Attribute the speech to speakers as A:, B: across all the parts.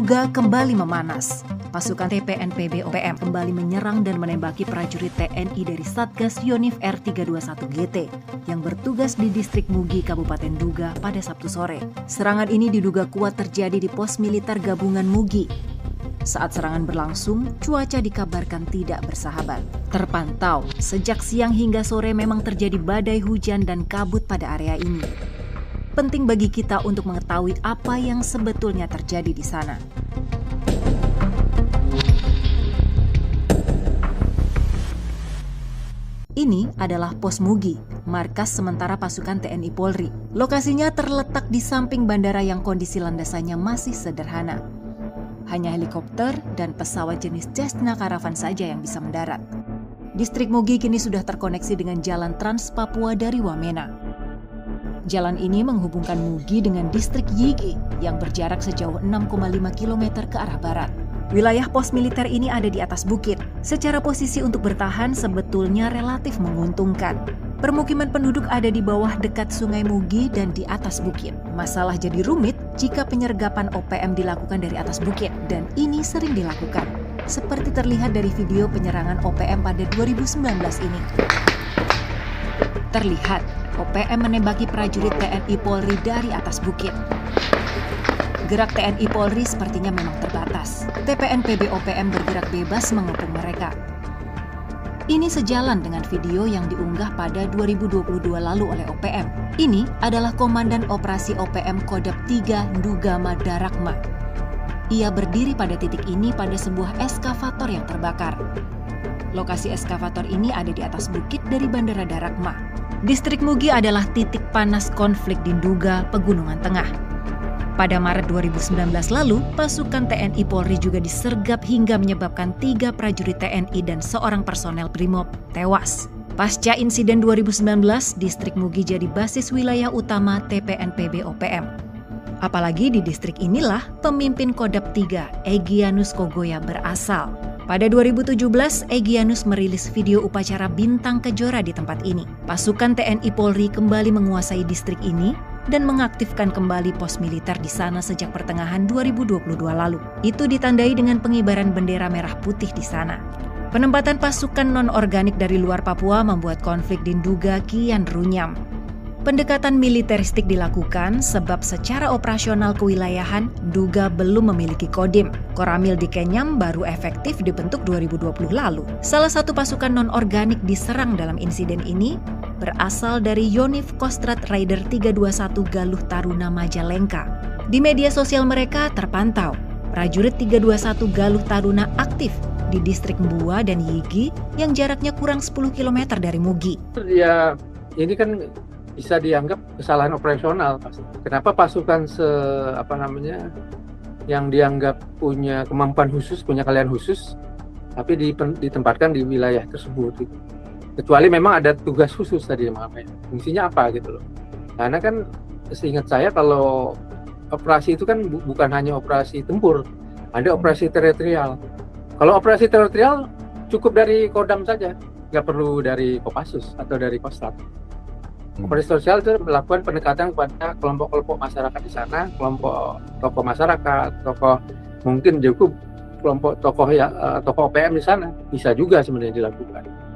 A: Nduga kembali memanas. Pasukan TPNPB OPM kembali menyerang dan menembaki prajurit TNI dari Satgas Yonif R321GT yang bertugas di distrik Mugi, Kabupaten Nduga pada Sabtu sore. Serangan ini diduga kuat terjadi di pos militer gabungan Mugi. Saat serangan berlangsung, cuaca dikabarkan tidak bersahabat. Terpantau, sejak siang hingga sore memang terjadi badai hujan dan kabut pada area ini. Penting bagi kita untuk mengetahui apa yang sebetulnya terjadi di sana. Ini adalah Pos Mugi, markas sementara pasukan TNI Polri. Lokasinya terletak di samping bandara yang kondisi landasannya masih sederhana. Hanya helikopter dan pesawat jenis Cessna Caravan saja yang bisa mendarat. Distrik Mugi kini sudah terkoneksi dengan jalan Trans Papua dari Wamena. Jalan ini menghubungkan Mugi dengan distrik Yigi yang berjarak sejauh 6,5 km ke arah barat. Wilayah pos militer ini ada di atas bukit. Secara posisi untuk bertahan sebetulnya relatif menguntungkan. Permukiman penduduk ada di bawah dekat Sungai Mugi dan di atas bukit. Masalah jadi rumit jika penyergapan OPM dilakukan dari atas bukit, dan ini sering dilakukan. Seperti terlihat dari video penyerangan OPM pada 2019 ini. Terlihat, OPM menembaki prajurit TNI Polri dari atas bukit. Gerak TNI Polri sepertinya memang terbatas. TPNPB OPM bergerak bebas mengepung mereka. Ini sejalan dengan video yang diunggah pada 2022 lalu oleh OPM. Ini adalah Komandan Operasi OPM Kodap 3 Nduga Madarakma. Ia berdiri pada titik ini pada sebuah eskavator yang terbakar. Lokasi eskavator ini ada di atas bukit dari Bandara Darakma. Distrik Mugi adalah titik panas konflik di Nduga, Pegunungan Tengah. Pada Maret 2019 lalu, pasukan TNI Polri juga disergap hingga menyebabkan 3 prajurit TNI dan seorang personel Brimob tewas. Pasca insiden 2019, distrik Mugi jadi basis wilayah utama TPNPB OPM. Apalagi di distrik inilah pemimpin Kodap 3, Egyanus Kogoya berasal. Pada 2017, Egyanus merilis video upacara Bintang Kejora di tempat ini. Pasukan TNI Polri kembali menguasai distrik ini dan mengaktifkan kembali pos militer di sana sejak pertengahan 2022 lalu. Itu ditandai dengan pengibaran bendera merah putih di sana. Penempatan pasukan non-organik dari luar Papua membuat konflik di Nduga kian runyam. Pendekatan militeristik dilakukan sebab secara operasional kewilayahan Nduga belum memiliki kodim. Koramil di Kenyam baru efektif dibentuk 2020 lalu. Salah satu pasukan non-organik diserang dalam insiden ini berasal dari Yonif Kostrat Rider 321 Galuh Taruna Majalengka. Di media sosial mereka terpantau, prajurit 321 Galuh Taruna aktif di distrik Mbua dan Yigi yang jaraknya kurang 10 km dari Mugi.
B: Ya, ini kan bisa dianggap kesalahan operasional. Kenapa pasukan yang dianggap punya kemampuan khusus, punya keahlian khusus, tapi ditempatkan di wilayah tersebut? Kecuali memang ada tugas khusus tadi, fungsinya apa gitu loh. Karena kan seingat saya kalau operasi itu kan bukan hanya operasi tempur, ada operasi teritorial. Kalau operasi teritorial cukup dari Kodam saja, nggak perlu dari Kopassus atau dari Kostrat. Operasi sosial itu melakukan pendekatan kepada kelompok-kelompok masyarakat di sana, kelompok tokoh masyarakat, tokoh mungkin cukup kelompok tokoh OPM di sana, bisa juga sebenarnya dilakukan.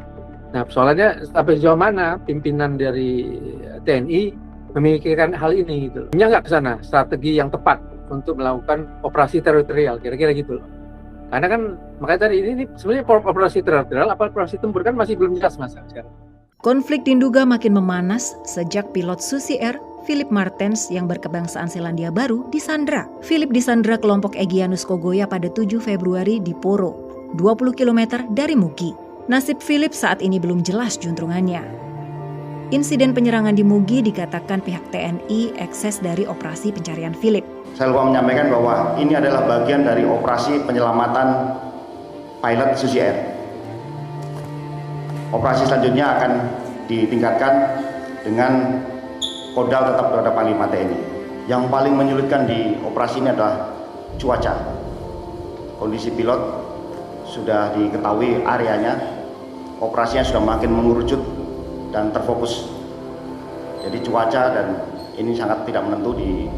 B: Nah, persoalannya sampai sejauh mana pimpinan dari TNI memikirkan hal ini gitu. Punya nggak ke sana strategi yang tepat untuk melakukan operasi teritorial, kira-kira gitu loh. Karena kan makanya tadi ini sebenarnya operasi teritorial apa operasi tempur kan masih belum jelas Mas sekarang.
A: Konflik di Nduga makin memanas sejak pilot Susi Air, Philip Martens yang berkebangsaan Selandia Baru disandra. Philip disandra kelompok Egyanus Kogoya pada 7 Februari di Poro, 20 km dari Mugi. Nasib Philip saat ini belum jelas juntrungannya. Insiden penyerangan di Mugi dikatakan pihak TNI ekses dari operasi pencarian Philip.
C: Saya lupa menyampaikan bahwa ini adalah bagian dari operasi penyelamatan pilot Susi Air. Operasi selanjutnya akan ditingkatkan dengan Kodam tetap berada Panglima TNI. Yang paling menyulitkan di operasi ini adalah cuaca. Kondisi pilot sudah diketahui areanya, operasinya sudah makin mengerucut dan terfokus. Jadi cuaca dan ini sangat tidak menentu di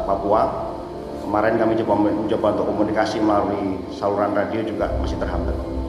C: Papua. kemarin kami coba untuk komunikasi melalui saluran radio juga masih terhambat.